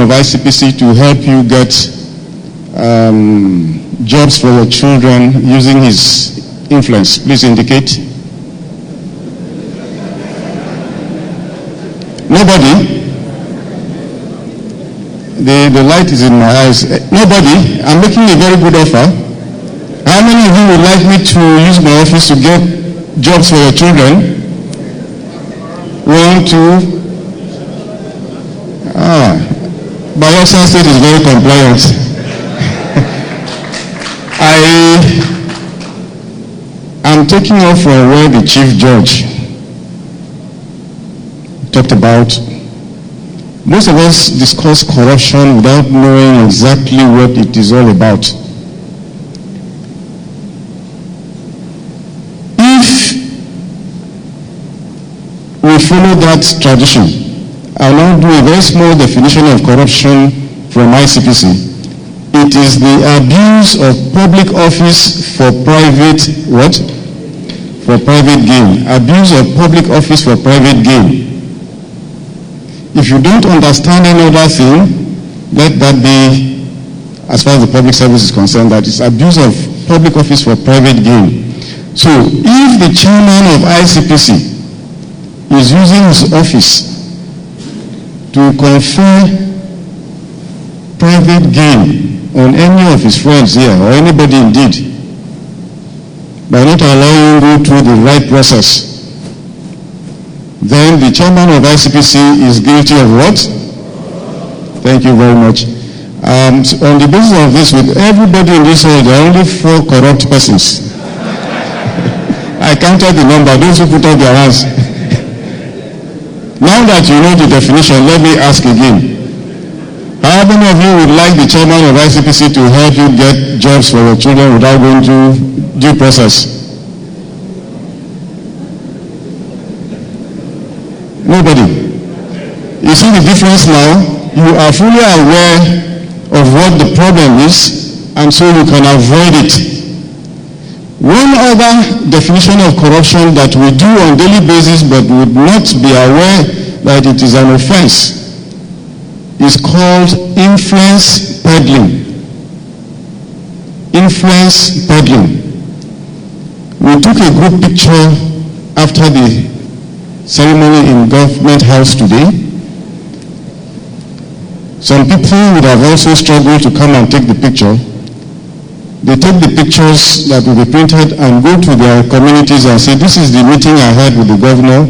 of ICPC to help you get jobs for your children using his influence? Please indicate. Nobody? The light is in my eyes. Nobody? I'm making a very good offer. How many of you would like me to use my office to get jobs for your children? 1, 2. Bayelsa State is very compliant. I'm taking off from where the Chief Judge talked about. Most of us discuss corruption without knowing exactly what it is all about. If we follow that tradition, I'll now do a very small definition of corruption from ICPC. It is the abuse of public office for private what? For private gain. Abuse of public office for private gain. If you don't understand any other thing, let that be, as far as the public service is concerned, that is abuse of public office for private gain. So, if the chairman of ICPC is using his office to confer private gain on any of his friends here, or anybody indeed, by not allowing you to go through the right process, then the chairman of ICPC is guilty of what? Thank you very much. So on the basis of this, with everybody in this hall, there are only 4 corrupt persons. I counted the number, those who put up their hands. Now that you know the definition, let me ask again. How many of you would like the chairman of ICPC to help you get jobs for your children without going through due process? Nobody. You see the difference now? You are fully aware of what the problem is, and so you can avoid it. One other definition of corruption that we do on a daily basis but would not be aware that it is an offense is called influence peddling. Influence peddling. We took a group picture after the ceremony in Government House today. Some people would have also struggled to come and take the picture. They take the pictures that will be printed and go to their communities and say, this is the meeting I had with the governor,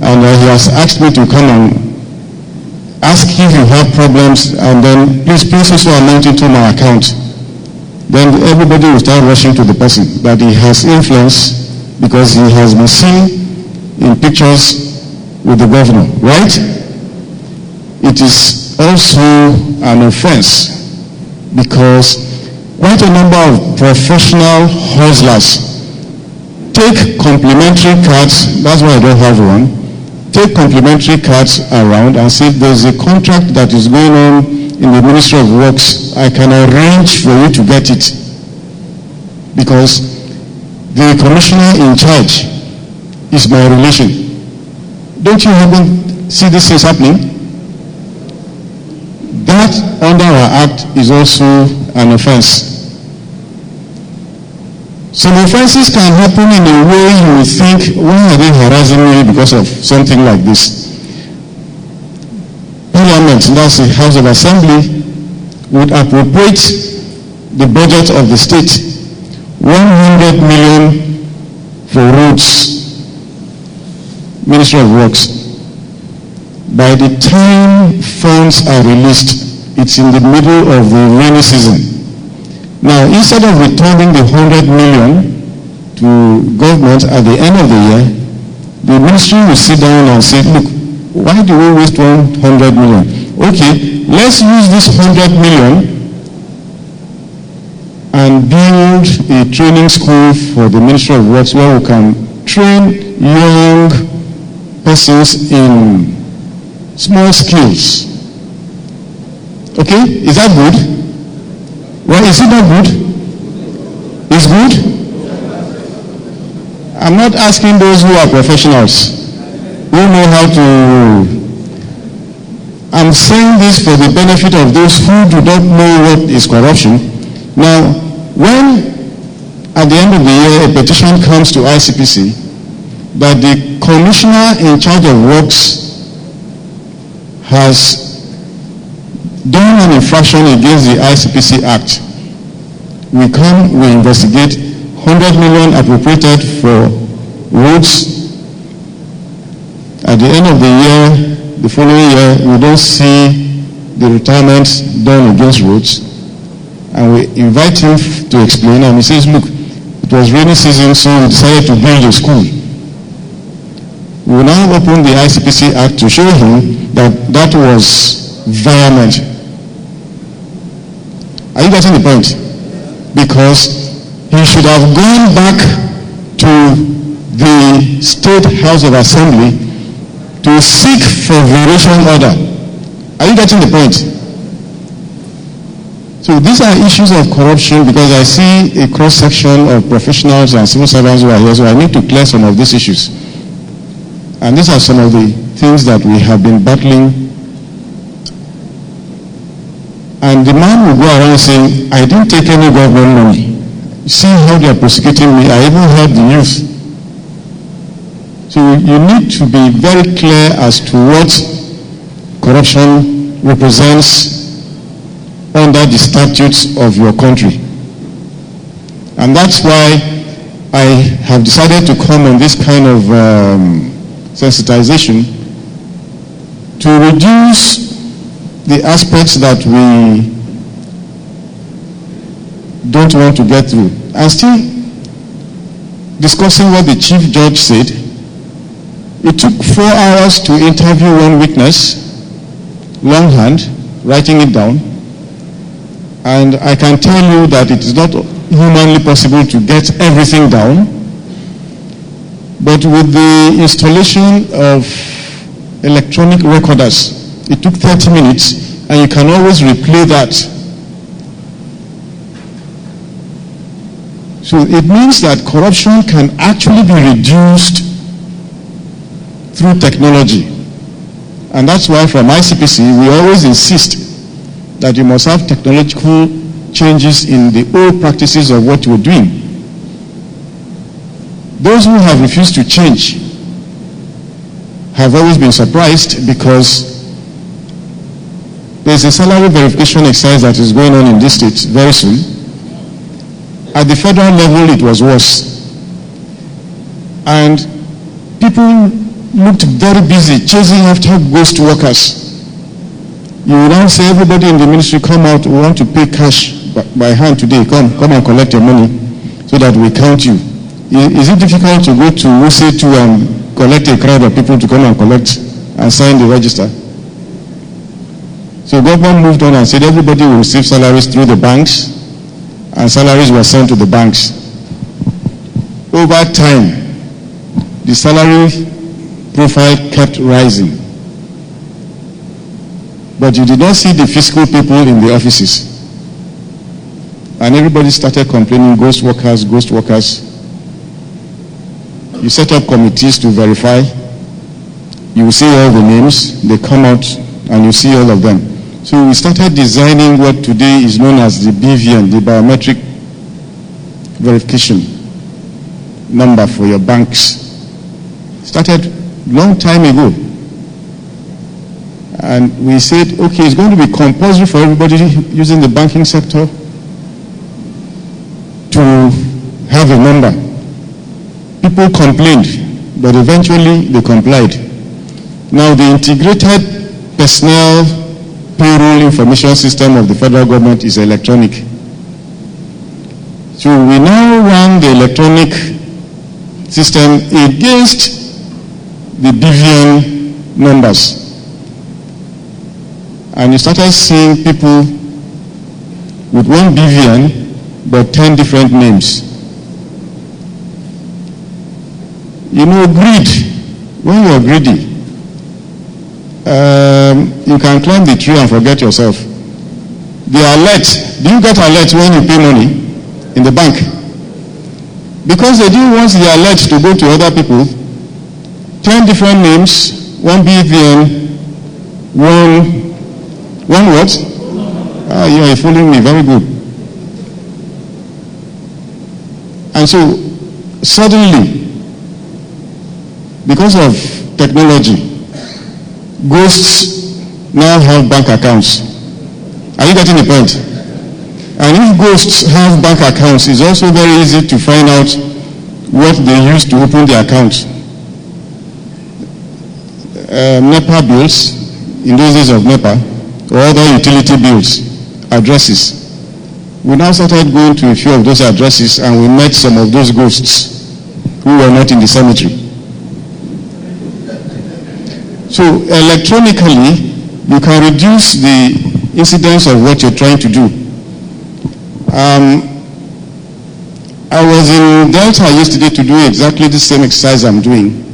and he has asked me to come and ask if you have problems, and then please also amount it to my account. Then everybody will start rushing to the person that he has influence because he has been seen in pictures with the governor, right? It is also an offense because quite a number of professional hustlers take complimentary cards, that's why I don't have one, take complimentary cards around and say there's a contract that is going on in the Ministry of Works, I can arrange for you to get it. Because the commissioner in charge is my relation. Don't you happen see these things happening? That under our act is also an offense. Some offenses can happen in a way you will think, why are they harassing me because of something like this? Parliament, that's the House of Assembly, would appropriate the budget of the state, 100 million for roads, Ministry of Works. By the time funds are released, it's in the middle of the rainy season. Now, instead of returning the 100 million to government at the end of the year, the ministry will sit down and say, look, why do we waste 100 million? Okay, let's use this 100 million and build a training school for the Ministry of Works where we can train young persons in small skills. Okay, is that good? Well, is it not good? It's good? I'm not asking those who are professionals, who know how to I'm saying this for the benefit of those who do not know what is corruption. Now, when at the end of the year a petition comes to ICPC that the commissioner in charge of works has done an infraction against the ICPC Act, we come, we investigate, 100 million appropriated for roads. At the end of the year, the following year, we don't see the retirements done against roads. And we invite him to explain, and he says, look, it was rainy season, so we decided to build a school. We will now open the ICPC Act to show him that that was violent. Are you getting the point? Because he should have gone back to the State House of Assembly to seek for variation order. Are you getting the point? So these are issues of corruption, because I see a cross-section of professionals and civil servants who are here, so I need to clear some of these issues. And these are some of the things that we have been battling. And the man will go around saying, I didn't take any government money. See how they are prosecuting me. I even helped the youth. So you need to be very clear as to what corruption represents under the statutes of your country. And that's why I have decided to come on this kind of sensitization to reduce the aspects that we don't want to get through. And still discussing what the chief judge said, it took 4 hours to interview one witness, longhand, writing it down. And I can tell you that it is not humanly possible to get everything down. But with the installation of electronic recorders, it took 30 minutes, and you can always replay that. So it means that corruption can actually be reduced through technology. And that's why from ICPC, we always insist that you must have technological changes in the old practices of what you're doing. Those who have refused to change have always been surprised, because there's a salary verification exercise that is going on in this state very soon. At the federal level, it was worse. And people looked very busy chasing after ghost workers. You will now say, everybody in the ministry, come out, we want to pay cash by hand today. Come and collect your money so that we count you. Is it difficult to go to Wuse to collect a crowd of people to come and collect and sign the register? So government moved on and said everybody will receive salaries through the banks, and salaries were sent to the banks. Over time, the salary profile kept rising. But you did not see the fiscal people in the offices. And everybody started complaining, ghost workers, ghost workers. You set up committees to verify. You will see all the names, they come out, and you see all of them. So we started designing what today is known as the BVN, the biometric verification number for your banks. Started long time ago. And we said, okay, it's going to be compulsory for everybody using the banking sector to have a number. People complained, but eventually they complied. Now the integrated personnel payroll information system of the federal government is electronic. So we now run the electronic system against the BVN numbers. And you started seeing people with one BVN, but 10 different names. You know, greed. When you are greedy, you can climb the tree and forget yourself. The alert, do you get alert when you pay money in the bank? Because they didn't want the alert to go to other people. 10 different names, one BVN, one One what? You are following me. Very good. And so, suddenly, because of technology, ghosts now have bank accounts. Are you getting the point? And if ghosts have bank accounts, it's also very easy to find out what they use to open the account. NEPA bills, in those days of NEPA, or other utility bills, addresses. We now started going to a few of those addresses and we met some of those ghosts who were not in the cemetery. So electronically, you can reduce the incidence of what you're trying to do. I was in Delta yesterday to do exactly the same exercise I'm doing.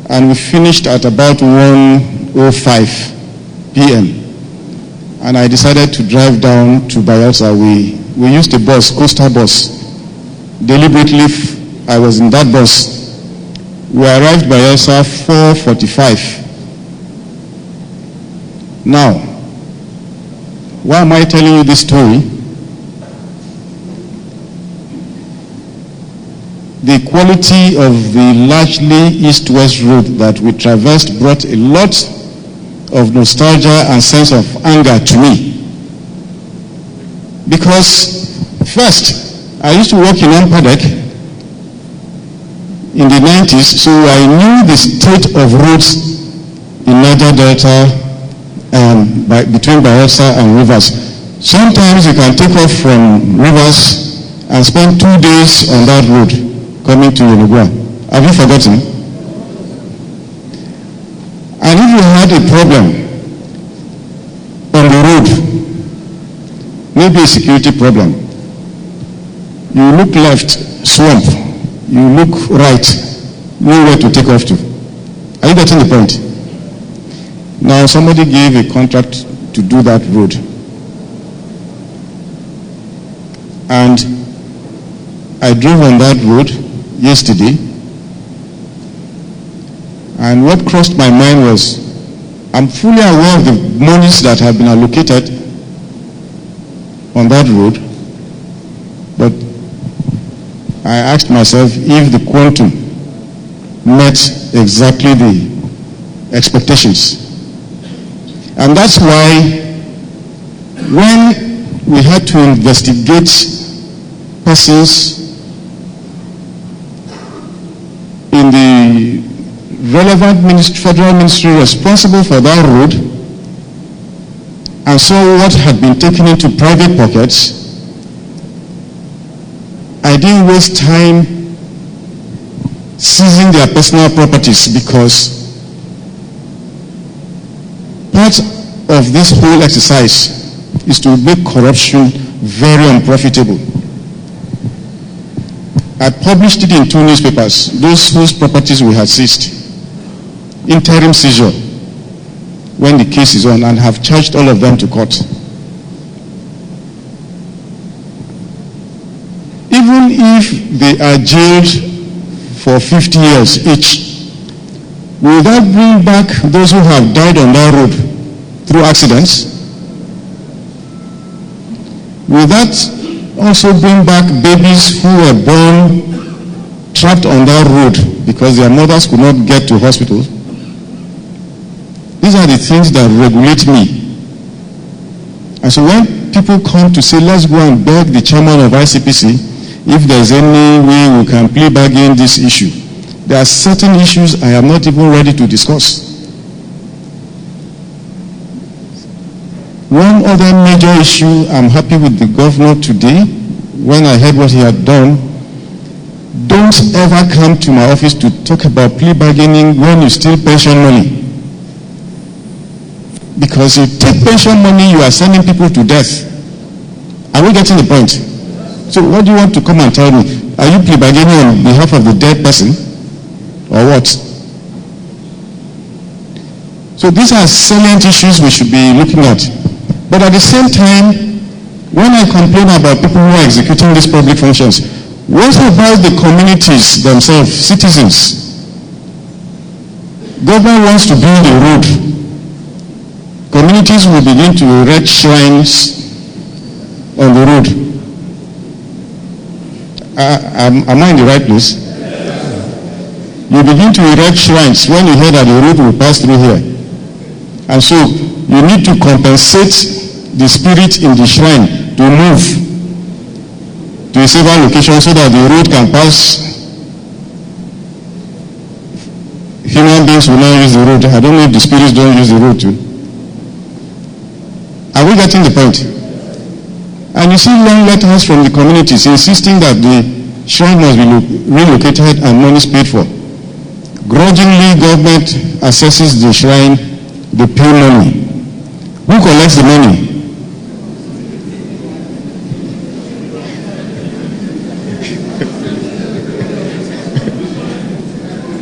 And we finished at about 1:05 p.m. And I decided to drive down to Bayelsa. We used a bus, coastal bus. Deliberately, I was in that bus. We arrived Bayelsa 4:45. Now, why am I telling you this story? The quality of the largely east-west road that we traversed brought a lot of nostalgia and sense of anger to me. Because first, I used to work in Ampadek in the 90s, so I knew the state of roads in Niger Delta between Bayelsa and Rivers. Sometimes you can take off from Rivers and spend 2 days on that road coming to Yenagoa. Have you forgotten? And if you had a problem on the road, maybe a security problem, you look left, swamp, you look right, nowhere to take off to. Are you getting the point? Now somebody gave a contract to do that road. And I drove on that road yesterday, and what crossed my mind was, I'm fully aware of the monies that have been allocated on that road, but I asked myself if the quantum met exactly the expectations. And that's why when we had to investigate persons in the relevant federal ministry responsible for that road and saw what had been taken into private pockets, I didn't waste time seizing their personal properties, because part of this whole exercise is to make corruption very unprofitable. I published it in 2 newspapers, those whose properties we had seized. Interim seizure, when the case is on, and have charged all of them to court. Even if they are jailed for 50 years each, will that bring back those who have died on that road through accidents? Will that also bring back babies who were born trapped on that road because their mothers could not get to hospitals? These are the things that regulate me. And so when people come to say, let's go and beg the chairman of ICPC if there's any way we can plea bargain this issue, there are certain issues I am not even ready to discuss. One other major issue, I'm happy with the governor today. When I heard what he had done, don't ever come to my office to talk about plea bargaining when you steal pension money. Because you take pension money, you are sending people to death. Are we getting the point? So what do you want to come and tell me? Are you plea bargaining on behalf of the dead person? Or what? So these are salient issues we should be looking at. But at the same time, when I complain about people who are executing these public functions, what about the communities themselves, citizens? Government wants to build a road, communities will begin to erect shrines on the road. Am I in the right place? You begin to erect shrines when you hear that the road will pass through here. And so you need to compensate the spirit in the shrine to move to a safer location so that the road can pass. Human beings will not use the road. I don't know if the spirits don't use the road too. Are we getting the point? And you see long letters from the communities insisting that the shrine must be relocated and money is paid for. Grudgingly, government assesses the shrine, they pay money. Who collects the money?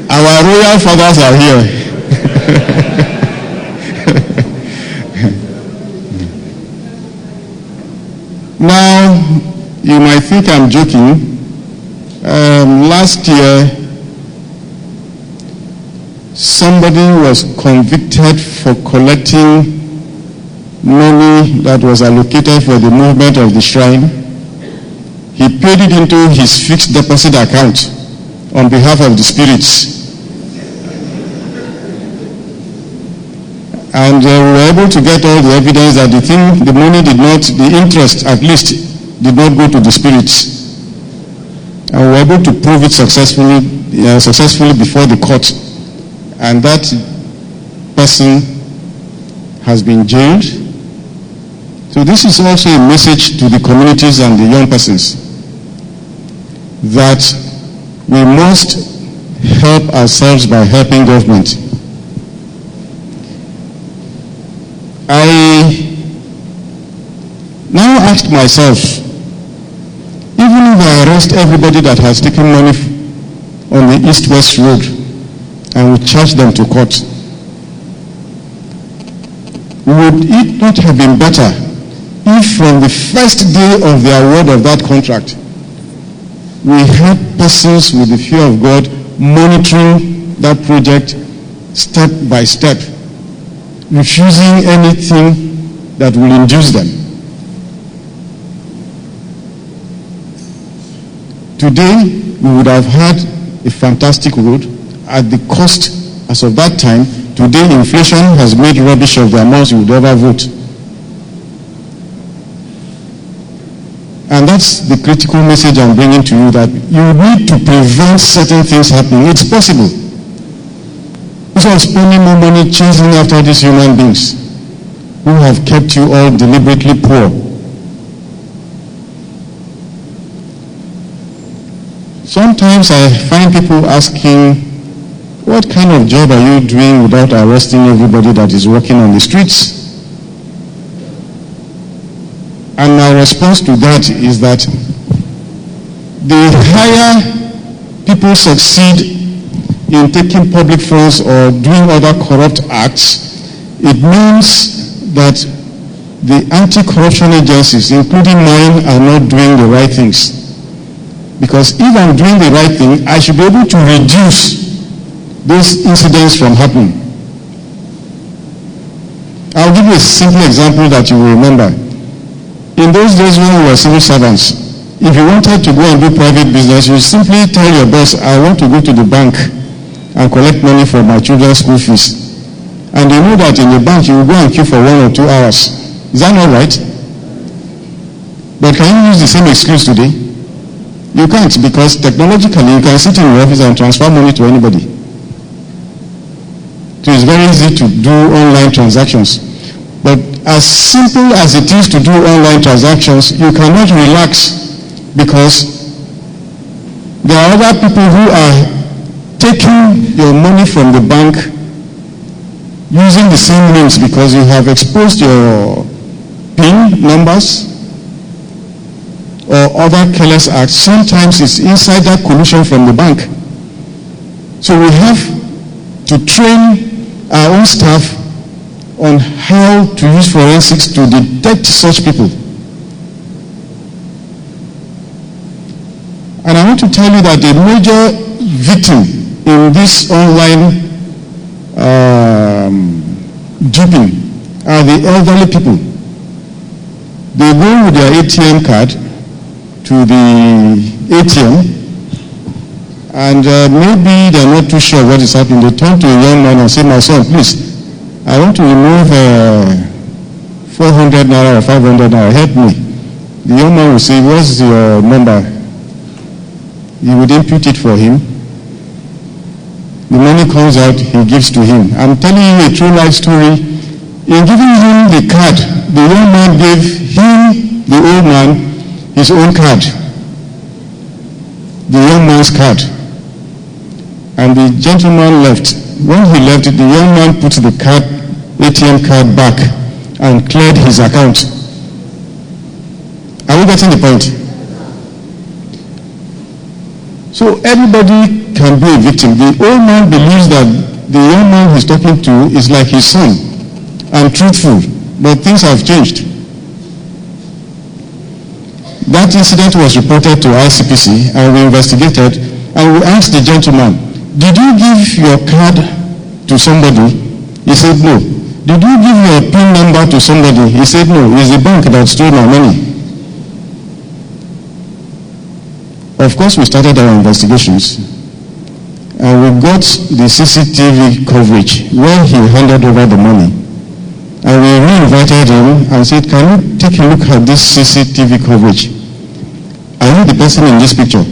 Our royal fathers are here. Now, you might think I'm joking. Last year, somebody was convicted for collecting money that was allocated for the movement of the shrine. He paid it into his fixed deposit account on behalf of the spirits. And we were able to get all the evidence that the money did not, the interest at least, did not go to the spirits. And we were able to prove it successfully before the court. And that person has been jailed. So this is also a message to the communities and the young persons that we must help ourselves by helping government. I now asked myself, even if I arrest everybody that has taken money on the East-West Road and we charge them to court, would it not have been better if from the first day of the award of that contract, we had persons with the fear of God monitoring that project step by step, refusing anything that will induce them? Today, we would have had a fantastic road at the cost as of that time. Today, inflation has made rubbish of the amounts you would ever vote. And that's the critical message I'm bringing to you, that you need to prevent certain things happening. It's possible. Instead of spending more money chasing after these human beings who have kept you all deliberately poor. Sometimes I find people asking, what kind of job are you doing without arresting everybody that is walking on the streets? And my response to that is that the higher people succeed in taking public funds or doing other corrupt acts, it means that the anti-corruption agencies, including mine, are not doing the right things. Because if I'm doing the right thing, I should be able to reduce those incidents from happening. I'll give you a simple example that you will remember. In those days when we were civil servants, if you wanted to go and do private business, you simply tell your boss, I want to go to the bank and collect money for my children's school fees. And you know that in the bank you will go and queue for 1 or 2 hours. Is that not right? But can you use the same excuse today? You can't, because technologically you can sit in your office and transfer money to anybody. So it's very easy to do online transactions. But as simple as it is to do online transactions, you cannot relax, because there are other people who are taking your money from the bank using the same names because you have exposed your PIN numbers or other careless acts. Sometimes it's inside that collusion from the bank. So we have to train our own staff on how to use forensics to detect such people. And I want to tell you that the major victim in this online duping are the elderly people. They go with their ATM card to the ATM, and maybe they're not too sure what is happening. They turn to a young man and say, my son, please, I want to remove 400 naira or 500 naira, help me. The young man will say, what's your number? You would impute it for him. The money comes out, he gives to him. I'm telling you a true life story. In giving him the card, the young man gave him, the old man, his own card. The young man's card. And the gentleman left. When he left, the young man put the card, ATM card back and cleared his account. Are we getting the point? So everybody can be a victim. The old man believes that the young man he's talking to is like his son and truthful, but things have changed. That incident was reported to ICPC and we investigated, and we asked the gentleman, did you give your card to somebody? He said no. Did you give your PIN number to somebody? He said no. It's the bank that stole my money. Of course, we started our investigations, and we got the CCTV coverage where he handed over the money. And we re-invited him and said, can you take a look at this CCTV coverage? Are you the person in this picture?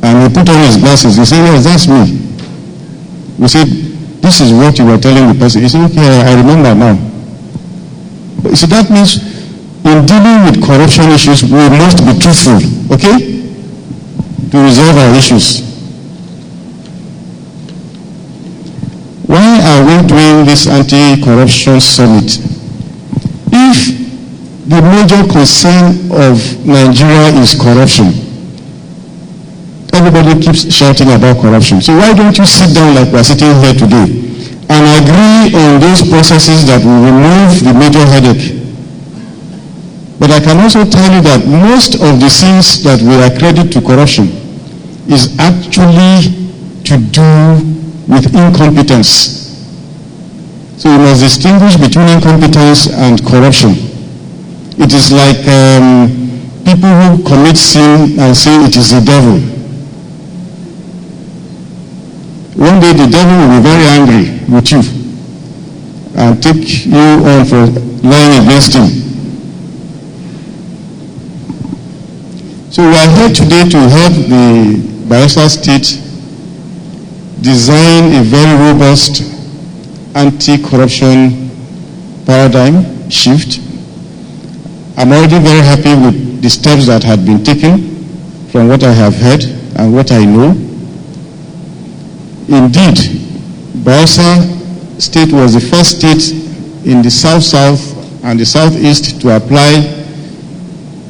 And he put on his glasses. He said, yes, that's me. We said, this is what you were telling the person. He said, okay, I remember now. But so that means in dealing with corruption issues, we must be truthful, okay? To resolve our issues. Why are we doing this anti-corruption summit? If the major concern of Nigeria is corruption, everybody keeps shouting about corruption. So why don't you sit down like we're sitting here today and agree on those processes that will remove the major headache? But I can also tell you that most of the sins that we accredit to corruption is actually to do with incompetence. So we must distinguish between incompetence and corruption. It is like people who commit sin and say it is the devil. One day the devil will be very angry with you and take you on for lying against him. So we are here today to help the Bayelsa State design a very robust anti-corruption paradigm shift. I'm already very happy with the steps that had been taken from what I have heard and what I know. Indeed, Bayelsa State was the first state in the South-South and the Southeast to apply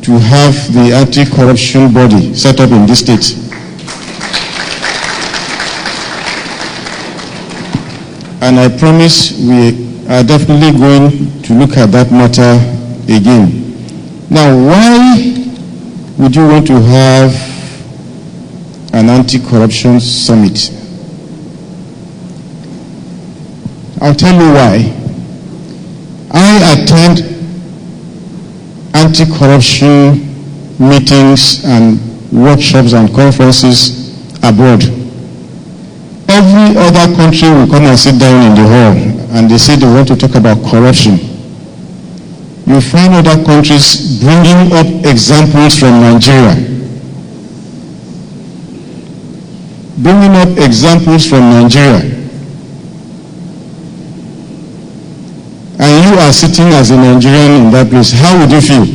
to have the anti-corruption body set up in this state. And I promise we are definitely going to look at that matter again. Now, why would you want to have an anti-corruption summit? I'll tell you why. I attend anti-corruption meetings and workshops and conferences abroad. Every other country will come and sit down in the hall and they say they want to talk about corruption. You find other countries bringing up examples from Nigeria. Bringing up examples from Nigeria. And you are sitting as a Nigerian in that place. How would you feel?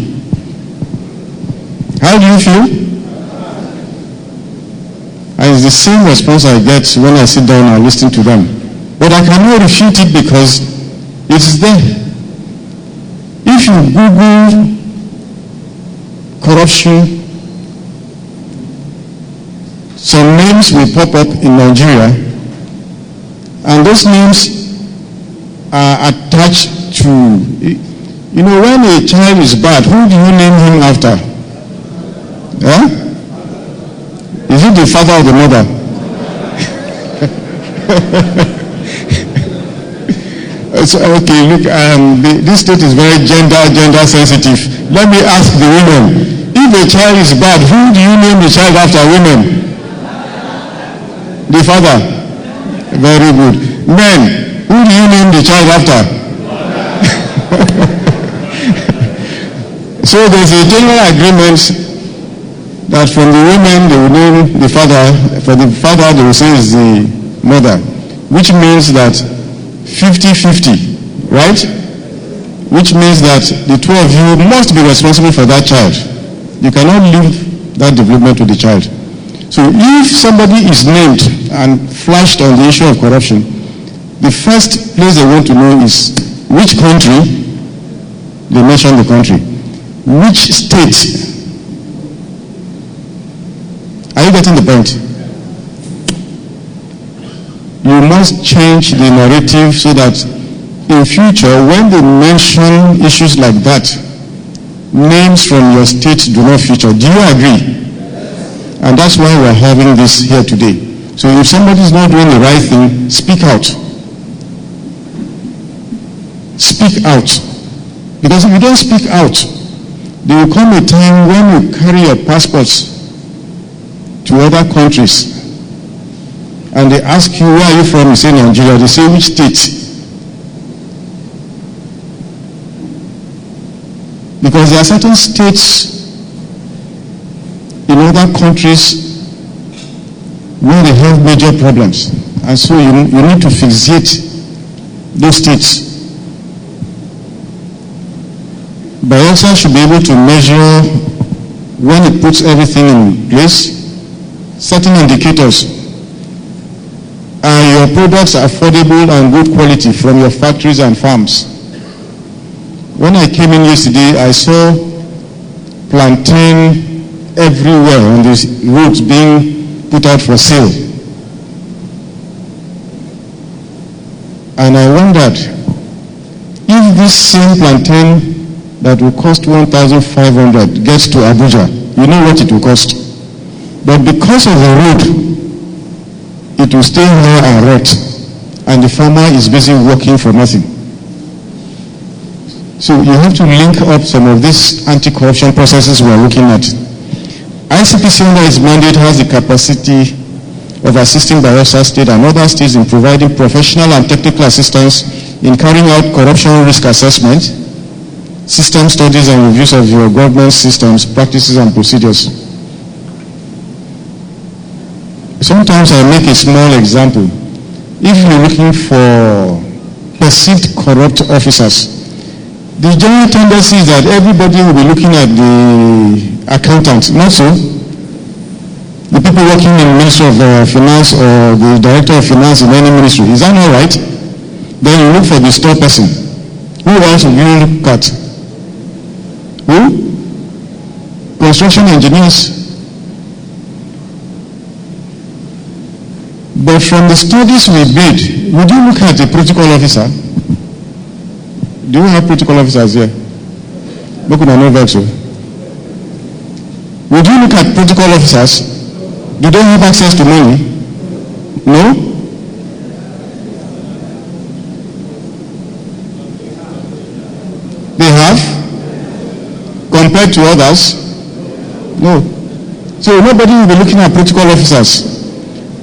How do you feel? And it's the same response I get when I sit down and listen to them. But I cannot refute it because it is there. If you Google corruption, some names will pop up in Nigeria, and those names are attached to, you know, when a child is bad, who do you name him after? Yeah? Is it the father or the mother? So, okay, look, this state is very gender sensitive. Let me ask the women. If a child is bad, who do you name the child after? Women? The father? Very good. Men, who do you name the child after? So there's a general agreement that from the women they will name the father, for the father they will say is the mother, which means that 50-50, right? Which means that the two of you must be responsible for that child. You cannot leave that development to the child. So if somebody is named and flashed on the issue of corruption, the first place they want to know is which country. They mention the country. Which state? Are you getting the point? You must change the narrative so that in future, when they mention issues like that, names from your state do not feature. Do you agree? And that's why we're having this here today. So if somebody is not doing the right thing, speak out. Speak out. Because if you don't speak out, there will come a time when you carry your passports to other countries and they ask you, where are you from? You say Nigeria. They say, which state? Because there are certain states in other countries where they have major problems. And so you need to fixate those states. Bielsa should be able to measure, when it puts everything in place, certain indicators. Are your products affordable and good quality from your factories and farms? When I came in yesterday, I saw plantain everywhere on these roads being put out for sale. And I wondered, if this same plantain that will cost 1,500 gets to Abuja, you know what it will cost. But because of the road, it will stay here and rot, and the farmer is busy working for nothing. So you have to link up some of these anti-corruption processes we are looking at. ICPC under its mandate has the capacity of assisting Bielsa State and other states in providing professional and technical assistance in carrying out corruption risk assessment, system studies and reviews of your government systems, practices and procedures. Sometimes I make a small example. If you're looking for perceived corrupt officers, the general tendency is that everybody will be looking at the accountant, not so. The people working in the Ministry of Finance or the Director of Finance in any ministry, is that not right? Then you look for the store person. Who else will you look at? Who? Construction engineers. But from the studies we did, would you look at the protocol officer? Do you have protocol officers here? Would you look at protocol officers? Do they have access to money? No? They have? Compared to others? No. So nobody will be looking at protocol officers.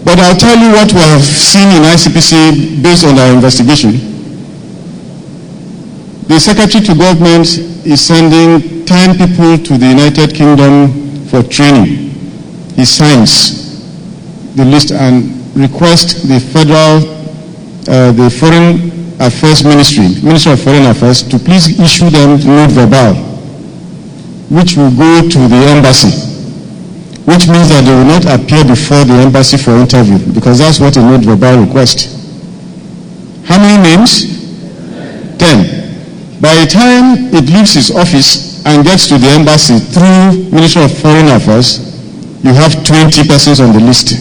But I'll tell you what we have seen in ICPC based on our investigation. The Secretary to Government is sending 10 people to the United Kingdom for training. He signs the list and requests the the Foreign Affairs Ministry of Foreign Affairs, to please issue them note verbal, which will go to the embassy, which means that they will not appear before the embassy for interview, because that's what a note verbal request. How many names? 10. By the time it leaves his office and gets to the embassy through Ministry of Foreign Affairs, you have 20 persons on the list.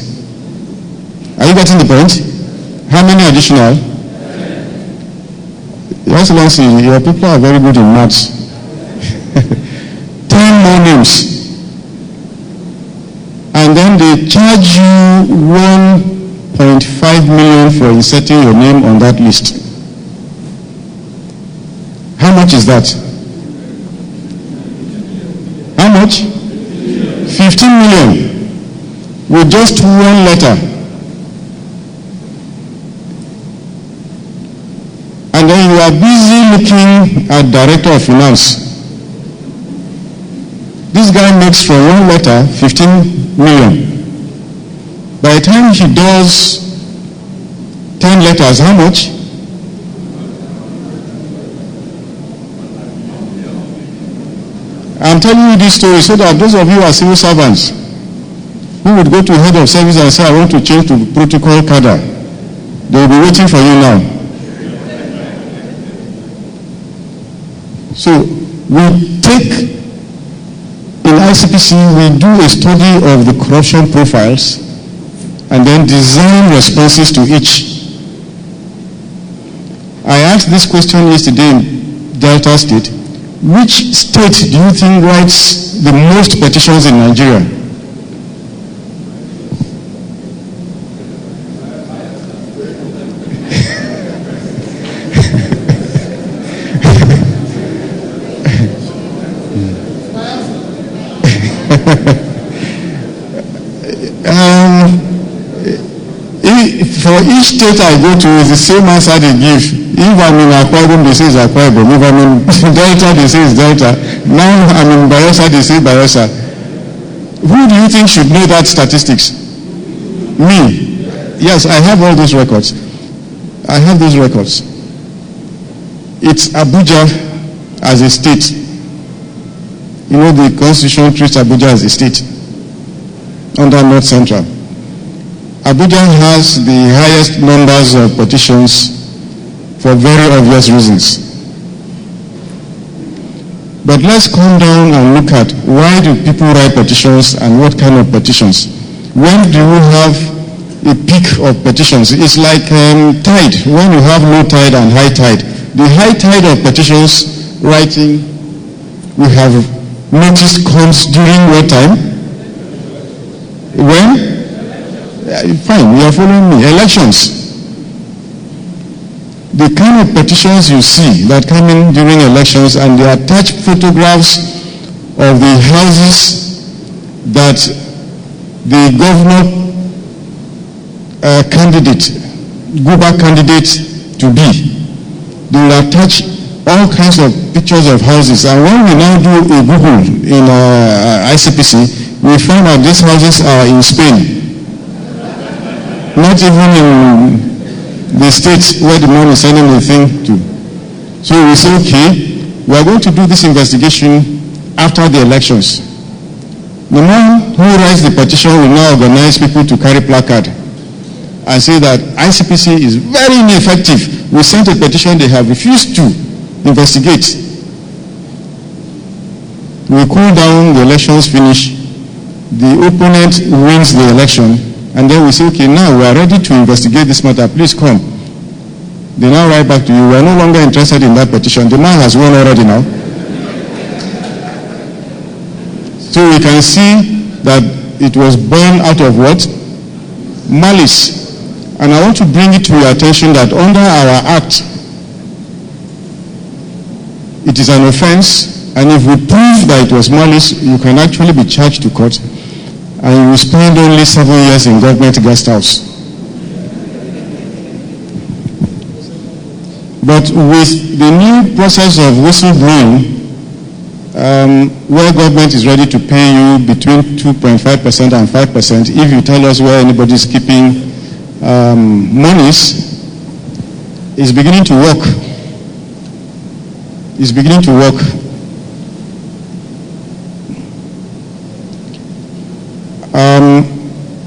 Are you getting the point? How many additional? Your Excellency, your people are very good in maths. 10 more names. And then they charge you 1.5 million for inserting your name on that list. How much is that? How much? 15 million. With just one letter. And then you are busy looking at Director of Finance. This guy makes from one letter 15 million. By the time he does 10 letters, how much? I'm telling you this story so that those of you who are civil servants who would go to head of service and say, I want to change to protocol cadre, they will be waiting for you now. So we take, in ICPC, we do a study of the corruption profiles and then design responses to each. I asked this question yesterday in Delta State. Which state do you think writes the most petitions in Nigeria? For each state I go to, it's the same answer they give. If I'm in Akwa Ibom, they say it's Akwa Ibom. If I'm in Delta, they say it's Delta. Now I'm in Bayelsa, they say Bayelsa. Who do you think should know that statistics? Me. Yes, I have all those records. I have those records. It's Abuja as a state. You know, the Constitution treats Abuja as a state under North Central. Abuja has the highest numbers of petitions for very obvious reasons. But let's come down and look at why do people write petitions and what kind of petitions. When do we have a peak of petitions? It's like tide, when you have low tide and high tide. The high tide of petitions writing, we have noticed comes during what time? When? Fine, you are following me. Elections. The kind of petitions you see that come in during elections and they attach photographs of the houses that the governor candidate, Guba candidate to be. They will attach all kinds of pictures of houses. And when we now do a Google in ICPC, we find that these houses are in Spain. Not even in the states where the man is sending the thing to. So we say, okay, we are going to do this investigation after the elections. The man who writes the petition will now organize people to carry placard and say that ICPC is very ineffective. We sent a petition, they have refused to investigate. We cool down, the elections finish, the opponent wins the election, and then we say, okay, now we are ready to investigate this matter, please come. They now write back to you, we are no longer interested in that petition. The man has won already now. So we can see that it was born out of what? Malice. And I want to bring it to your attention that under our act, it is an offense, and if we prove that it was malice, you can actually be charged to court. And you will spend only 7 years in government guest house. But with the new process of whistleblowing, where government is ready to pay you between 2.5% and 5%, if you tell us where anybody is keeping monies, is beginning to work. It's beginning to work.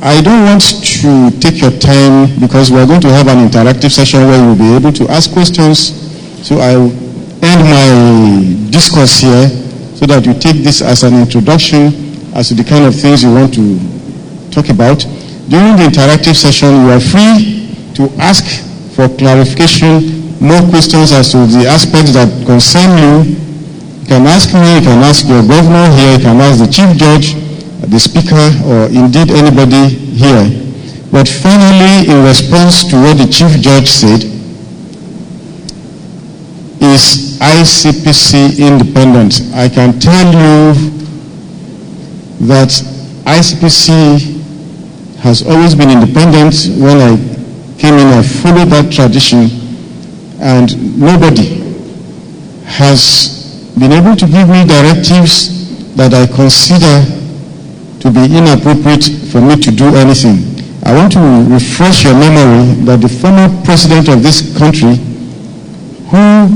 I don't want to take your time because we're going to have an interactive session where you'll be able to ask questions. So I'll end my discourse here so that you take this as an introduction as to the kind of things you want to talk about. During the interactive session, you are free to ask for clarification, more questions as to the aspects that concern you. You can ask me, you can ask your governor here, you can ask the chief judge, the speaker, or indeed anybody here. But finally, in response to what the chief judge said, is is ICPC independent? I can tell you that ICPC has always been independent. When I came in, I followed that tradition, and nobody has been able to give me directives that I consider to be inappropriate for me to do anything. I want to refresh your memory that the former president of this country, who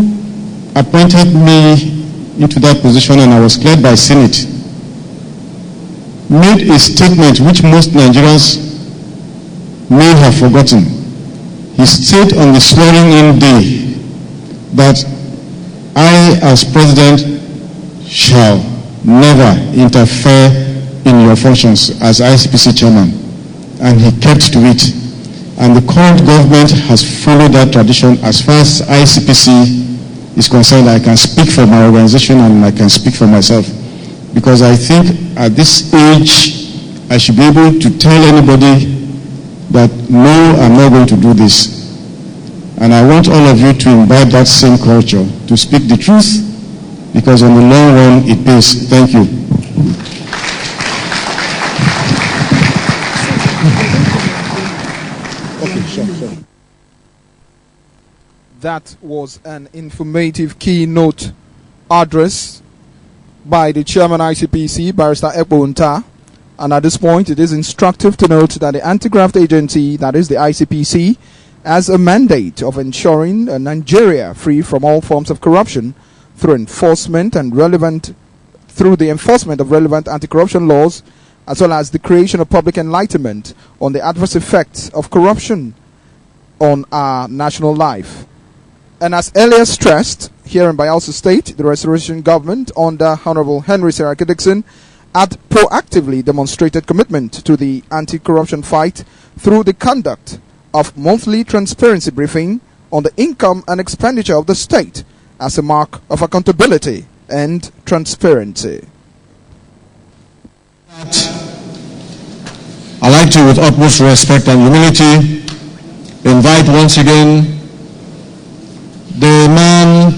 appointed me into that position and I was cleared by Senate, made a statement which most Nigerians may have forgotten. He said on the swearing-in day that I, as president, shall never interfere in your functions as ICPC chairman. And he kept to it. And the current government has followed that tradition. As far as ICPC is concerned, I can speak for my organization and I can speak for myself. Because I think at this age, I should be able to tell anybody that no, I'm not going to do this. And I want all of you to imbibe that same culture, to speak the truth, because on the long run, it pays. Thank you. Okay, sure. That was an informative keynote address by the chairman ICPC, Barrister Ekpo Nta. And at this point, it is instructive to note that the anti-graft agency, that is the ICPC, has a mandate of ensuring a Nigeria free from all forms of corruption through the enforcement of relevant anti-corruption laws, as well as the creation of public enlightenment on the adverse effects of corruption on our national life. And as earlier stressed, here in Bayelsa State, the restoration government under Honorable Henry Seraki Dixon had proactively demonstrated commitment to the anti-corruption fight through the conduct of monthly transparency briefing on the income and expenditure of the state as a mark of accountability and transparency. I'd like to, with utmost respect and humility, invite once again the man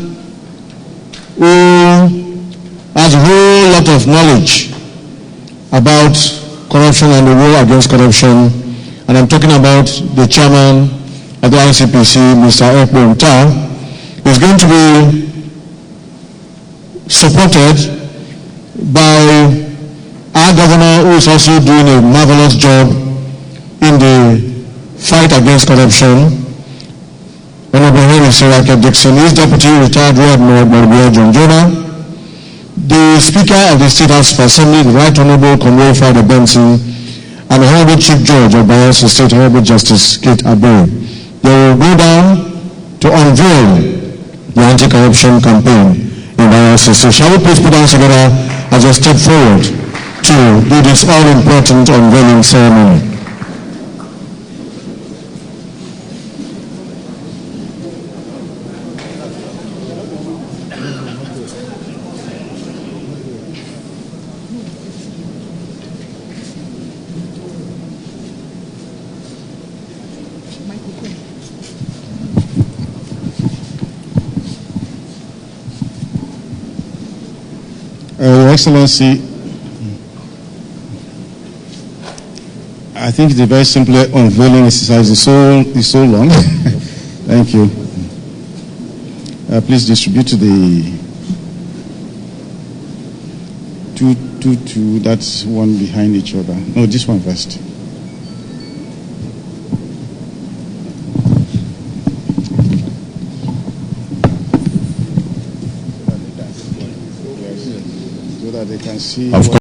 who has a whole lot of knowledge about corruption and the war against corruption, and I'm talking about the chairman of the ICPC, Mr. Ekpo Nta, is going to be supported by our governor, who is also doing a marvelous job in the fight against corruption, Honorable Henry Seraki Dixon. His deputy, retired Rear Admiral John Jonah, the Speaker of the State House of Assembly, the Right Honorable Conway Friday Benson, and the Honorable Chief Judge of Bayelsa State, Honorable Justice Kate Abe. They will go down to unveil the anti-corruption campaign in Bayelsa State. Shall we please put down together as we step forward to do this all-important unveiling ceremony? Your Excellency, I think it's a very simple unveiling exercise. It's so long. Thank you. Please distribute to the two, that's one behind each other. No, this one first. So that they can see. Of course.